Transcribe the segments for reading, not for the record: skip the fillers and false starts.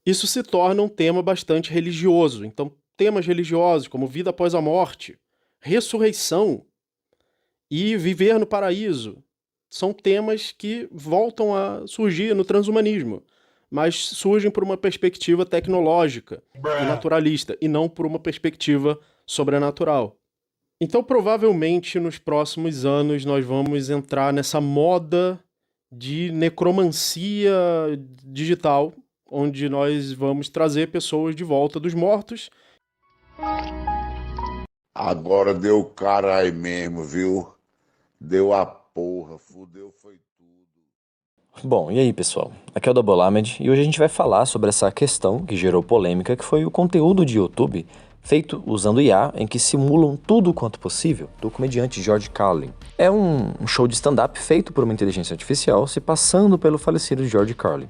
isso se torna um tema bastante religioso. Então, temas religiosos como vida após a morte, ressurreição e viver no paraíso são temas que voltam a surgir no transhumanismo, mas surgem por uma perspectiva tecnológica e naturalista, e não por uma perspectiva sobrenatural. Então, provavelmente, nos próximos anos, nós vamos entrar nessa moda de necromancia digital, onde nós vamos trazer pessoas de volta dos mortos. Agora deu caralho mesmo, viu? Deu a porra, fudeu, foi tudo. Bom, e aí pessoal? Aqui é o Double Lamed e hoje a gente vai falar sobre essa questão que gerou polêmica, que foi o conteúdo de YouTube feito usando IA em que simulam tudo quanto possível do comediante George Carlin. É um show de stand-up feito por uma inteligência artificial se passando pelo falecido George Carlin.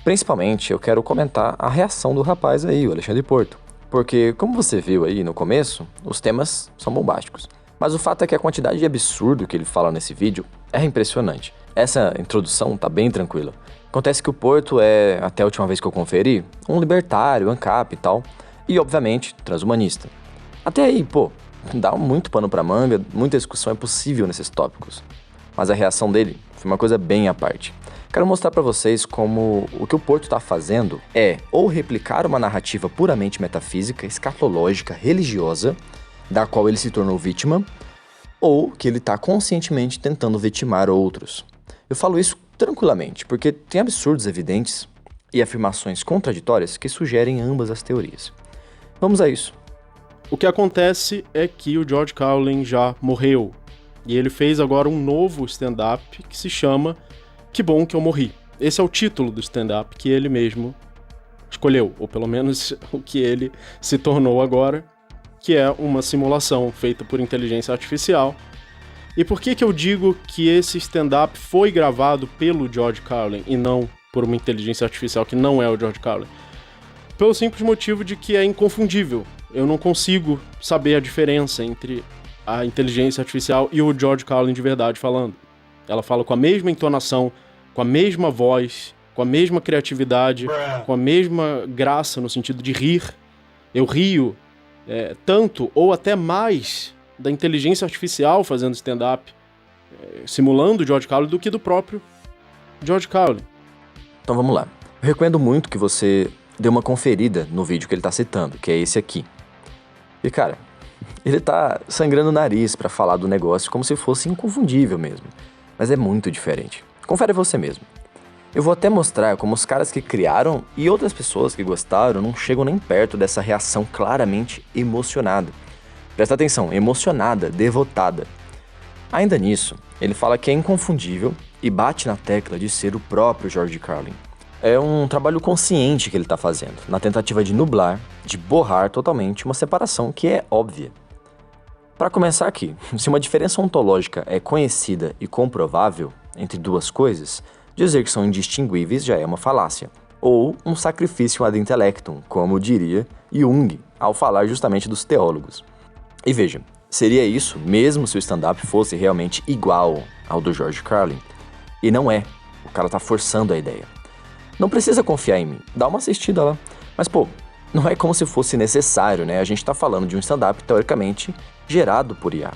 Principalmente eu quero comentar a reação do rapaz aí, o Alexandre Porto. Porque, como você viu aí no começo, os temas são bombásticos. Mas o fato é que a quantidade de absurdo que ele fala nesse vídeo é impressionante. Essa introdução tá bem tranquila. Acontece que o Porto é, até a última vez que eu conferi, um libertário, ANCAP e tal. E, obviamente, transhumanista. Até aí, pô, dá muito pano pra manga, muita discussão é possível nesses tópicos. Mas a reação dele foi uma coisa bem à parte. Quero mostrar pra vocês como o que o Porto tá fazendo é ou replicar uma narrativa puramente metafísica, escatológica, religiosa, da qual ele se tornou vítima, ou que ele tá conscientemente tentando vitimar outros. Eu falo isso tranquilamente, porque tem absurdos evidentes e afirmações contraditórias que sugerem ambas as teorias. Vamos a isso. O que acontece é que o George Carlin já morreu, e ele fez agora um novo stand-up que se chama Que Bom Que Eu Morri. Esse é o título do stand-up que ele mesmo escolheu, ou pelo menos o que ele se tornou agora, que é uma simulação feita por inteligência artificial. E por que eu digo que esse stand-up foi gravado pelo George Carlin e não por uma inteligência artificial que não é o George Carlin? Pelo simples motivo de que é inconfundível. Eu não consigo saber a diferença entre a inteligência artificial e o George Carlin de verdade falando. Ela fala com a mesma entonação, com a mesma voz, com a mesma criatividade, com a mesma graça no sentido de rir. Eu rio tanto ou até mais da inteligência artificial fazendo stand-up, simulando o George Carlin, do que do próprio George Carlin. Então vamos lá. Eu recomendo muito que você dê uma conferida no vídeo que ele tá citando, que é esse aqui. E cara, ele tá sangrando o nariz pra falar do negócio como se fosse inconfundível mesmo. Mas é muito diferente. Confere você mesmo. Eu vou até mostrar como os caras que criaram e outras pessoas que gostaram não chegam nem perto dessa reação claramente emocionada. Presta atenção, emocionada, devotada. Ainda nisso, ele fala que é inconfundível e bate na tecla de ser o próprio George Carlin. É um trabalho consciente que ele está fazendo, na tentativa de nublar, de borrar totalmente uma separação que é óbvia. Para começar aqui, se uma diferença ontológica é conhecida e comprovável entre duas coisas, dizer que são indistinguíveis já é uma falácia, ou um sacrifício ad intellectum, como diria Jung, ao falar justamente dos teólogos. E veja, seria isso mesmo se o stand-up fosse realmente igual ao do George Carlin? E não é, o cara tá forçando a ideia. Não precisa confiar em mim, dá uma assistida lá. Mas pô, não é como se fosse necessário, né? A gente tá falando de um stand-up teoricamente gerado por IA.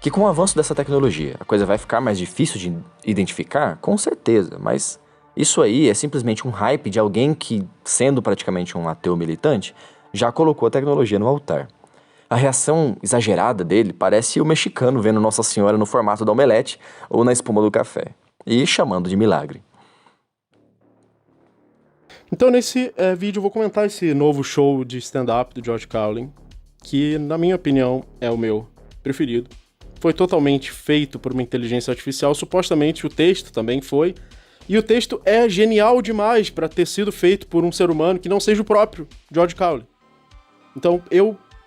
Que com o avanço dessa tecnologia, a coisa vai ficar mais difícil de identificar? Com certeza, mas isso aí é simplesmente um hype de alguém que, sendo praticamente um ateu militante, já colocou a tecnologia no altar. A reação exagerada dele parece o mexicano vendo Nossa Senhora no formato da omelete ou na espuma do café, e chamando de milagre. Então nesse vídeo eu vou comentar esse novo show de stand-up do George Carlin, que na minha opinião é o meu preferido. Foi totalmente feito por uma inteligência artificial, supostamente o texto também foi, e o texto é genial demais para ter sido feito por um ser humano que não seja o próprio George Carlin. Então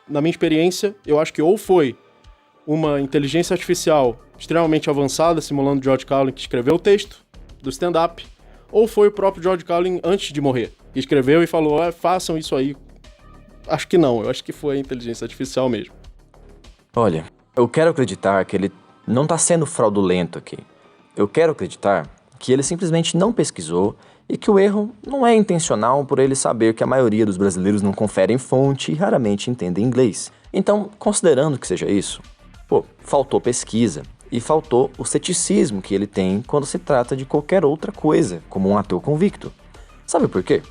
na minha experiência, eu acho que ou foi uma inteligência artificial extremamente avançada, simulando George Carlin, que escreveu o texto do stand-up, ou foi o próprio George Carlin antes de morrer, que escreveu e falou, façam isso aí. Acho que não, eu acho que foi a inteligência artificial mesmo. Olha, eu quero acreditar que ele não tá sendo fraudulento aqui. Eu quero acreditar que ele simplesmente não pesquisou e que o erro não é intencional por ele saber que a maioria dos brasileiros não confere em fonte e raramente entendem inglês. Então, considerando que seja isso, faltou pesquisa e faltou o ceticismo que ele tem quando se trata de qualquer outra coisa, como um ateu convicto. Sabe por quê?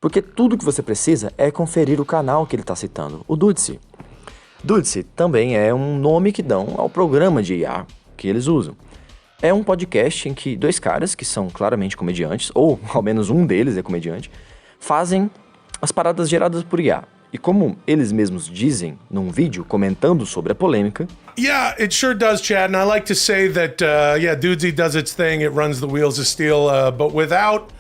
Porque tudo que você precisa é conferir o canal que ele está citando, o Dudesy. Dudesy também é um nome que dão ao programa de IA que eles usam. É um podcast em que dois caras, que são claramente comediantes, ou ao menos um deles é comediante, fazem as paradas geradas por IA. E como eles mesmos dizem num vídeo comentando sobre a polêmica... Yeah, it sure does, Chad. And I like to say that, Dudesy does its thing. It runs the wheels of steel. But without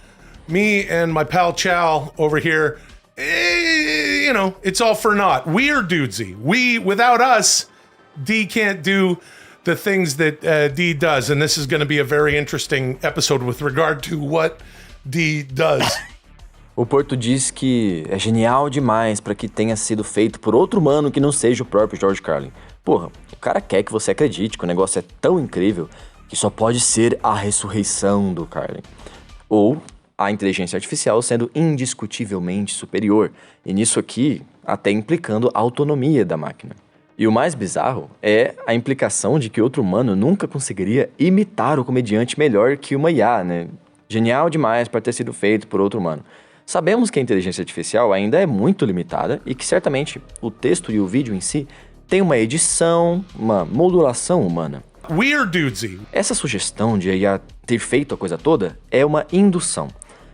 me and my pal Chow over here, it's all for naught. We're Dudesy. Without us, D can't do the things that D does. And this is going to be a very interesting episode with regard to what D does. O Porto diz que é genial demais para que tenha sido feito por outro humano que não seja o próprio George Carlin. Porra, o cara quer que você acredite que o negócio é tão incrível que só pode ser a ressurreição do Carlin. Ou a inteligência artificial sendo indiscutivelmente superior, e nisso aqui até implicando a autonomia da máquina. E o mais bizarro é a implicação de que outro humano nunca conseguiria imitar o comediante melhor que uma IA, né? Genial demais para ter sido feito por outro humano. Sabemos que a inteligência artificial ainda é muito limitada e que certamente o texto e o vídeo em si tem uma edição, uma modulação humana. We're Dudesy. Essa sugestão de a IA ter feito a coisa toda é uma indução.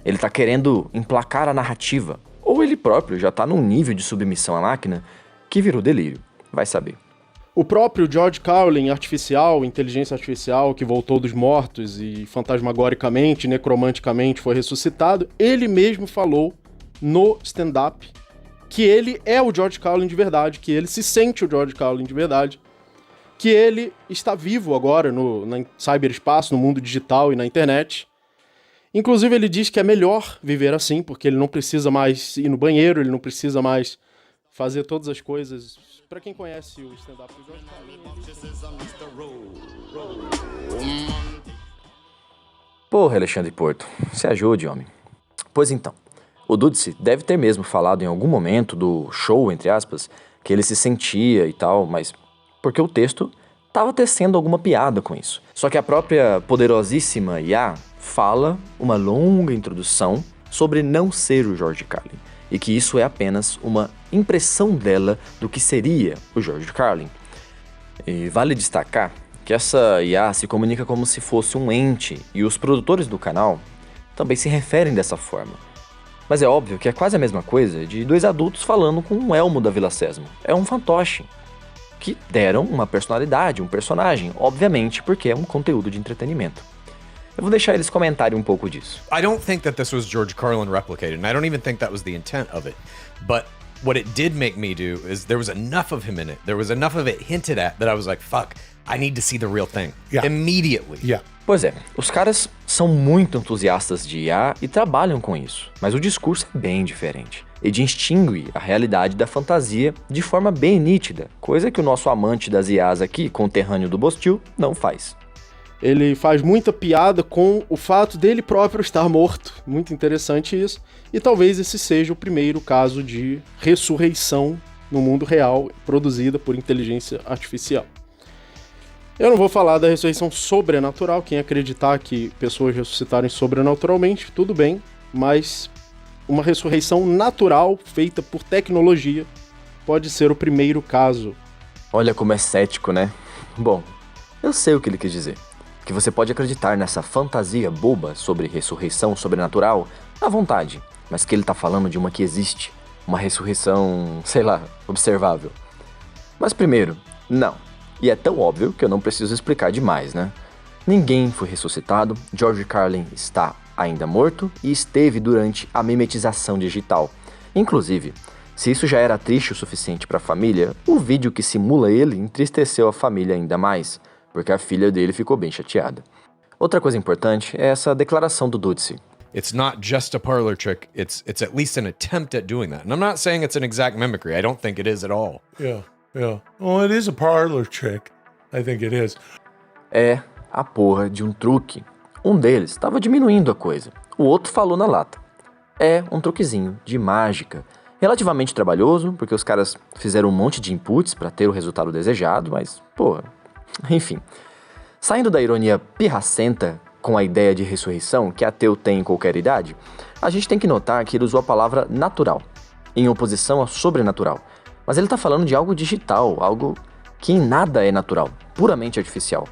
Ele tá querendo emplacar a narrativa, ou ele próprio já tá num nível de submissão à máquina que virou delírio. Vai saber. O próprio George Carlin, inteligência artificial, que voltou dos mortos e fantasmagoricamente, necromanticamente foi ressuscitado, ele mesmo falou no stand-up que ele é o George Carlin de verdade, que ele se sente o George Carlin de verdade, que ele está vivo agora no cyberespaço, no mundo digital e na internet. Inclusive ele diz que é melhor viver assim, porque ele não precisa mais ir no banheiro, ele não precisa mais fazer todas as coisas. Pra quem conhece o stand-up do George Carlin... Porra, Alexandre Porto, se ajude, homem. Pois então, o Dudesy deve ter mesmo falado em algum momento do show, entre aspas, que ele se sentia e tal, mas porque o texto tava tecendo alguma piada com isso. Só que a própria poderosíssima IA fala uma longa introdução sobre não ser o George Carlin, e que isso é apenas uma impressão dela do que seria o George Carlin. E vale destacar que essa IA se comunica como se fosse um ente, e os produtores do canal também se referem dessa forma. Mas é óbvio que é quase a mesma coisa de dois adultos falando com um elmo da Vila Sésamo. É um fantoche, que deram uma personalidade, um personagem, obviamente porque é um conteúdo de entretenimento. Eu vou deixar eles comentarem um pouco disso. I don't think that this was George Carlin replicated, and I don't even think that was the intent of it. But what it did make me do is there was enough of him in it. There was enough of it hinted at that I was like, fuck, I need to see the real thing. Yeah. Immediately. Yeah. Pois é, os caras são muito entusiastas de IA e trabalham com isso, mas o discurso é bem diferente. E distingue a realidade da fantasia de forma bem nítida, coisa que o nosso amante das IAs aqui, conterrâneo do Bostil, não faz. Ele faz muita piada com o fato dele próprio estar morto. Muito interessante isso. E talvez esse seja o primeiro caso de ressurreição no mundo real produzida por inteligência artificial. Eu não vou falar da ressurreição sobrenatural. Quem acreditar que pessoas ressuscitarem sobrenaturalmente, tudo bem. Mas uma ressurreição natural feita por tecnologia pode ser o primeiro caso. Olha como é cético, né? Bom, eu sei o que ele quis dizer. Que você pode acreditar nessa fantasia boba sobre ressurreição sobrenatural à vontade, mas que ele tá falando de uma que existe, uma ressurreição, sei lá, observável. Mas primeiro, não. E é tão óbvio que eu não preciso explicar demais, né? Ninguém foi ressuscitado, George Carlin está ainda morto e esteve durante a mimetização digital. Inclusive, se isso já era triste o suficiente para a família, o vídeo que simula ele entristeceu a família ainda mais, porque a filha dele ficou bem chateada. Outra coisa importante é essa declaração do Dudesy. It's not just a parlor trick, it's at least an attempt at doing that. And I'm not saying it's an exact mimicry, I don't think it is at all. Yeah. Well, it is a parlor trick. I think it is. É a porra de um truque. Um deles estava diminuindo a coisa, o outro falou na lata. É um truquezinho de mágica, relativamente trabalhoso, porque os caras fizeram um monte de inputs para ter o resultado desejado, mas, porra, enfim. Saindo da ironia pirracenta com a ideia de ressurreição que ateu tem em qualquer idade, a gente tem que notar que ele usou a palavra natural, em oposição a sobrenatural. Mas ele está falando de algo digital, algo que em nada é natural, puramente artificial.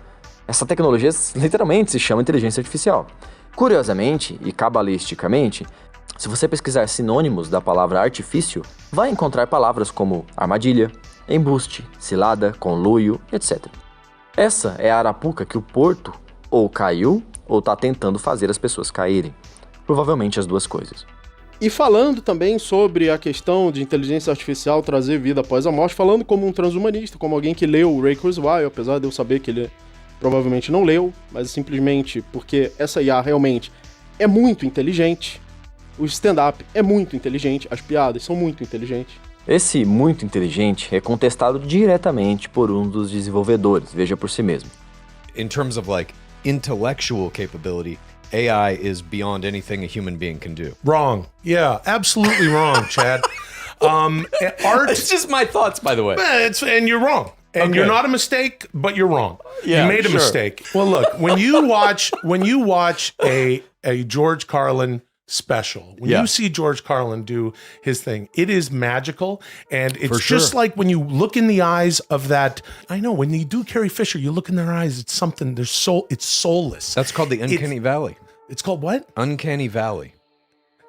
Essa tecnologia literalmente se chama inteligência artificial. Curiosamente e cabalisticamente, se você pesquisar sinônimos da palavra artifício, vai encontrar palavras como armadilha, embuste, cilada, conluio, etc. Essa é a arapuca que o Porto ou caiu ou está tentando fazer as pessoas caírem. Provavelmente as duas coisas. E falando também sobre a questão de inteligência artificial trazer vida após a morte, falando como um transhumanista, como alguém que leu o Ray Kurzweil, apesar de eu saber que ele provavelmente não leu, mas simplesmente porque essa IA realmente é muito inteligente, o stand-up é muito inteligente, as piadas são muito inteligentes. Esse muito inteligente é contestado diretamente por um dos desenvolvedores, veja por si mesmo. In terms of like intellectual capability, AI is beyond anything a human being can do. Wrong. Yeah, absolutely wrong, Chad. Art. It's just my thoughts, by the way. And you're wrong. And Okay. you're not a mistake, but you're wrong. Yeah, you made a sure. mistake. Well, look, when you watch a George Carlin special, when Yeah. you see George Carlin do his thing, it is magical, and it's For sure. just like when you look in the eyes of that. I know when you do Carrie Fisher, you look in their eyes. It's something. It's soulless. That's called the uncanny valley. It's called what? Uncanny valley.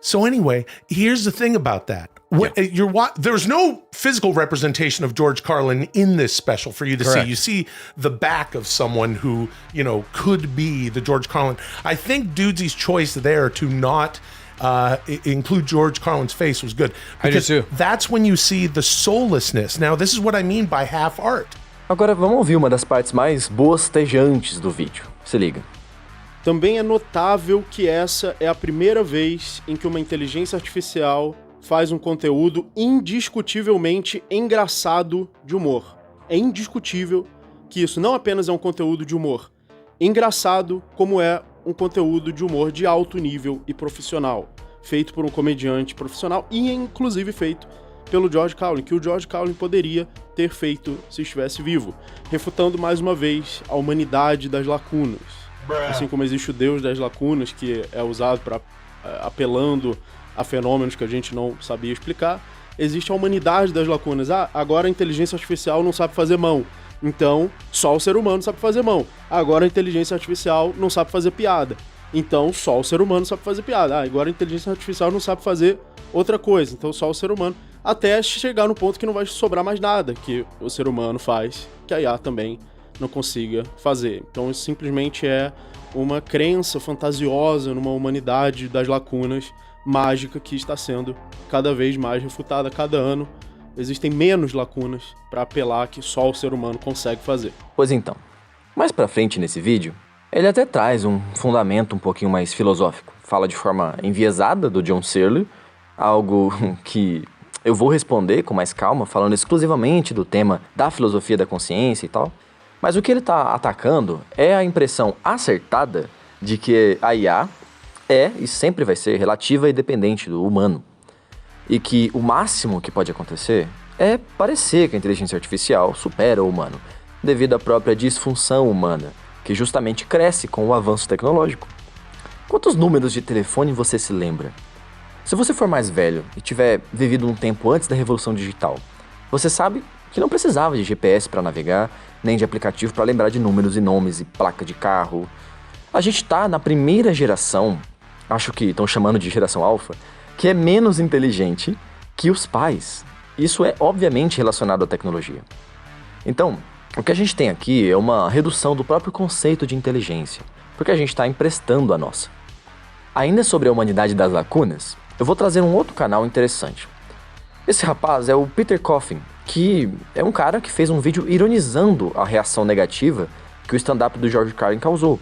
So anyway, here's the thing about that. There's no physical representation of George Carlin in this special for you to Correct. see. You see the back of someone who, could be the George Carlin. I think Dudesy's choice there to not include George Carlin's face was good. I do Because too. that's when you see the soullessness. Now, this is what I mean by half art. Agora vamos ouvir uma das partes mais bostejantes do vídeo. Se liga. Também é notável que essa é a primeira vez em que uma inteligência artificial faz um conteúdo indiscutivelmente engraçado de humor. É indiscutível que isso não apenas é um conteúdo de humor engraçado, como é um conteúdo de humor de alto nível e profissional, feito por um comediante profissional e inclusive feito pelo George Carlin, que o George Carlin poderia ter feito se estivesse vivo, refutando mais uma vez a humanidade das lacunas. Assim como existe o Deus das lacunas, que é usado para apelando a fenômenos que a gente não sabia explicar, existe a humanidade das lacunas. Agora a inteligência artificial não sabe fazer mão, então só o ser humano sabe fazer mão. Agora a inteligência artificial não sabe fazer piada, então só o ser humano sabe fazer piada. Agora a inteligência artificial não sabe fazer outra coisa, então só o ser humano. Até chegar no ponto que não vai sobrar mais nada que o ser humano faz, que a IA também não consiga fazer. Então isso simplesmente é uma crença fantasiosa numa humanidade das lacunas mágica que está sendo cada vez mais refutada. Cada ano existem menos lacunas para apelar que só o ser humano consegue fazer. Pois então, mais pra frente nesse vídeo, ele até traz um fundamento um pouquinho mais filosófico. Fala de forma enviesada do John Searle, algo que eu vou responder com mais calma, falando exclusivamente do tema da filosofia da consciência e tal. Mas o que ele está atacando é a impressão acertada de que a IA é e sempre vai ser relativa e dependente do humano. E que o máximo que pode acontecer é parecer que a inteligência artificial supera o humano, devido à própria disfunção humana, que justamente cresce com o avanço tecnológico. Quantos números de telefone você se lembra? Se você for mais velho e tiver vivido um tempo antes da revolução digital, você sabe que não precisava de GPS para navegar, nem de aplicativo para lembrar de números e nomes e placa de carro. A gente tá na primeira geração, acho que estão chamando de geração alfa, que é menos inteligente que os pais. Isso é obviamente relacionado à tecnologia. Então, o que a gente tem aqui é uma redução do próprio conceito de inteligência, porque a gente está emprestando a nossa. Ainda sobre a humanidade das lacunas, eu vou trazer um outro canal interessante. Esse rapaz é o Peter Coffin, que é um cara que fez um vídeo ironizando a reação negativa que o stand-up do George Carlin causou.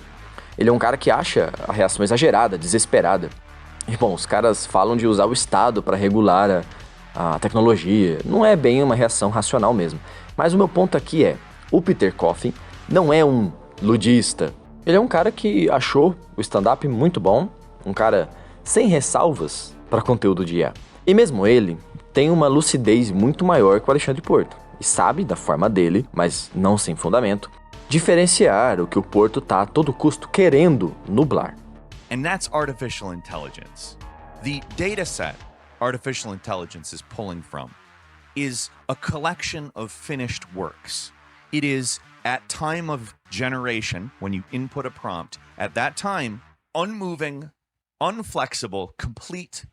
Ele é um cara que acha a reação exagerada, desesperada. E bom, os caras falam de usar o Estado para regular a tecnologia. Não é bem uma reação racional mesmo. Mas o meu ponto aqui é, o Peter Coffin não é um ludista, Ele é um cara que achou o stand-up muito bom, um cara sem ressalvas para conteúdo de IA. E mesmo ele tem uma lucidez muito maior que o Alexandre Porto, e sabe, da forma dele, mas não sem fundamento, diferenciar o que o Porto tá a todo custo querendo nublar. And that's artificial intelligence. The data set artificial intelligence is pulling from is a collection of finished works. It is, at time of generation, when you input a prompt, at that time, unmoving, unflexible, complete,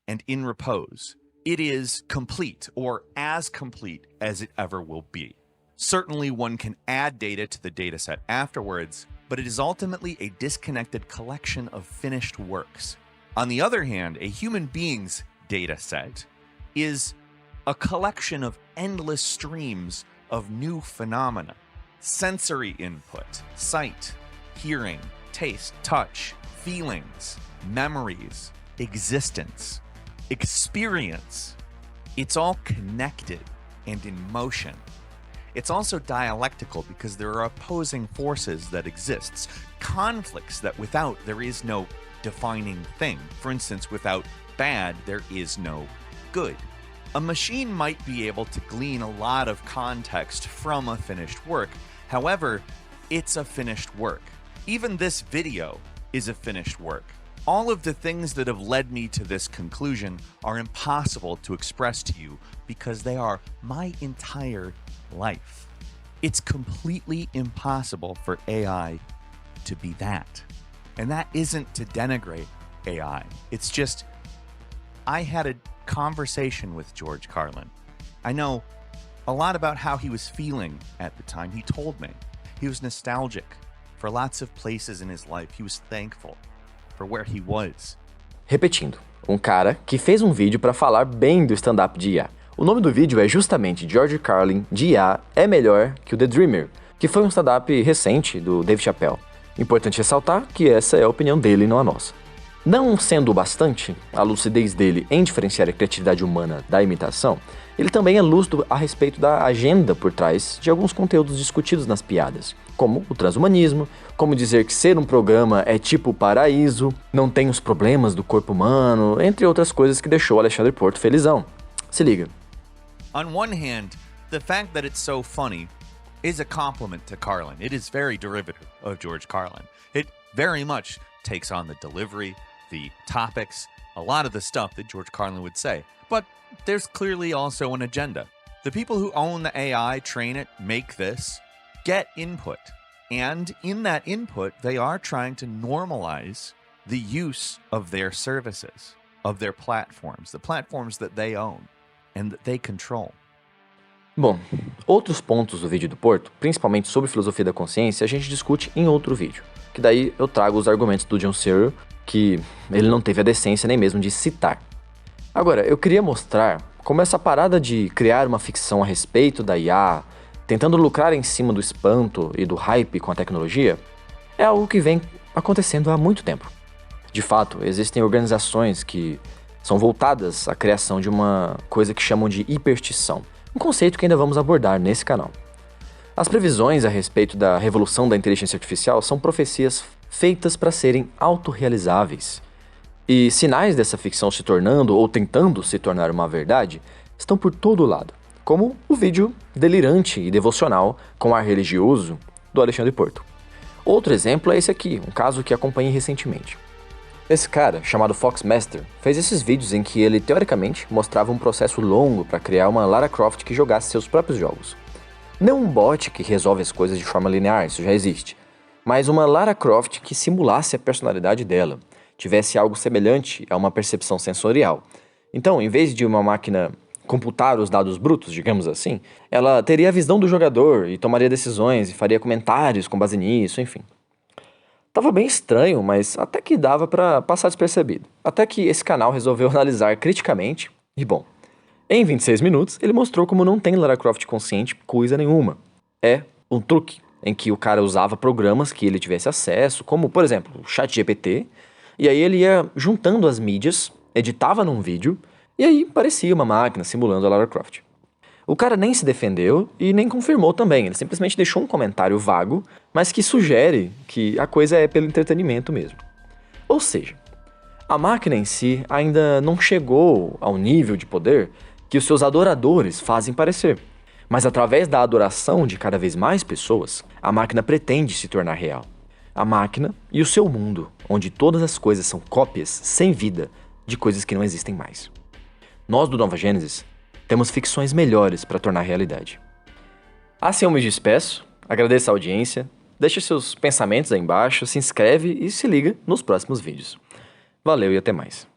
and in repose. It is complete, or as complete as it ever will be. Certainly one can add data to the dataset afterwards, but it is ultimately a disconnected collection of finished works. On the other hand, a human being's dataset is a collection of endless streams of new phenomena. Sensory input, sight, hearing, taste, touch, feelings, memories, existence, experience. It's all connected and in motion. It's also dialectical because there are opposing forces that exist, conflicts that without there is no defining thing. For instance, without bad, there is no good. A machine might be able to glean a lot of context from a finished work. However, it's a finished work. Even this video is a finished work. All of the things that have led me to this conclusion are impossible to express to you because they are my entire life. It's completely impossible for AI to be that. And that isn't to denigrate AI. It's just, I had a conversation with George Carlin. I know a lot about how he was feeling at the time. He told me he was nostalgic for lots of places in his life. He was thankful for where he was. Repetindo, um cara que fez um vídeo para falar bem do stand-up de IA. O nome do vídeo é justamente George Carlin de IA é melhor que o The Dreamer, que foi um stand-up recente do Dave Chappelle. Importante ressaltar que essa é a opinião dele e não a nossa. Não sendo bastante a lucidez dele em diferenciar a criatividade humana da imitação, ele também é lúcido a respeito da agenda por trás de alguns conteúdos discutidos nas piadas, como o transhumanismo, como dizer que ser um programa é tipo o paraíso, não tem os problemas do corpo humano, entre outras coisas que deixou Alexandre Porto felizão. Se liga. On one hand, the fact that it's so funny is a compliment to Carlin. It is very derivative of George Carlin. It very much takes on the delivery, the topics, a lot of the stuff that George Carlin would say. But there's clearly also an agenda. The people who own the AI, train it, make this, get input. And in that input, they are trying to normalize the use of their services, of their platforms, the platforms that they own and that they control. Bom, outros pontos do vídeo do Porto, principalmente sobre filosofia da consciência, a gente discute em outro vídeo. Que daí eu trago os argumentos do John Searle, que ele não teve a decência nem mesmo de citar. Agora, eu queria mostrar como essa parada de criar uma ficção a respeito da IA, tentando lucrar em cima do espanto e do hype com a tecnologia, é algo que vem acontecendo há muito tempo. De fato, existem organizações que são voltadas à criação de uma coisa que chamam de hiperstição, um conceito que ainda vamos abordar nesse canal. As previsões a respeito da revolução da inteligência artificial são profecias feitas para serem autorrealizáveis. E sinais dessa ficção se tornando ou tentando se tornar uma verdade estão por todo lado, como o vídeo delirante e devocional com ar religioso do Alexandre Porto. Outro exemplo é esse aqui, um caso que acompanhei recentemente. Esse cara, chamado Foxmaster, fez esses vídeos em que ele, teoricamente, mostrava um processo longo para criar uma Lara Croft que jogasse seus próprios jogos. Não um bot que resolve as coisas de forma linear, isso já existe, mas uma Lara Croft que simulasse a personalidade dela, tivesse algo semelhante a uma percepção sensorial. Então, em vez de uma máquina computar os dados brutos, digamos assim, ela teria a visão do jogador e tomaria decisões e faria comentários com base nisso, enfim. Tava bem estranho, mas até que dava pra passar despercebido. Até que esse canal resolveu analisar criticamente, e bom, em 26 minutos ele mostrou como não tem Lara Croft consciente coisa nenhuma. É um truque em que o cara usava programas que ele tivesse acesso, como, por exemplo, o ChatGPT, e aí ele ia juntando as mídias, editava num vídeo, e aí parecia uma máquina simulando a Lara Croft. O cara nem se defendeu e nem confirmou também, ele simplesmente deixou um comentário vago, mas que sugere que a coisa é pelo entretenimento mesmo. Ou seja, a máquina em si ainda não chegou ao nível de poder que os seus adoradores fazem parecer. Mas através da adoração de cada vez mais pessoas, a máquina pretende se tornar real. A máquina e o seu mundo, onde todas as coisas são cópias sem vida de coisas que não existem mais. Nós do Nova Gênesis temos ficções melhores para tornar realidade. Assim eu me despeço, agradeço a audiência, deixe seus pensamentos aí embaixo, se inscreve e se liga nos próximos vídeos. Valeu e até mais.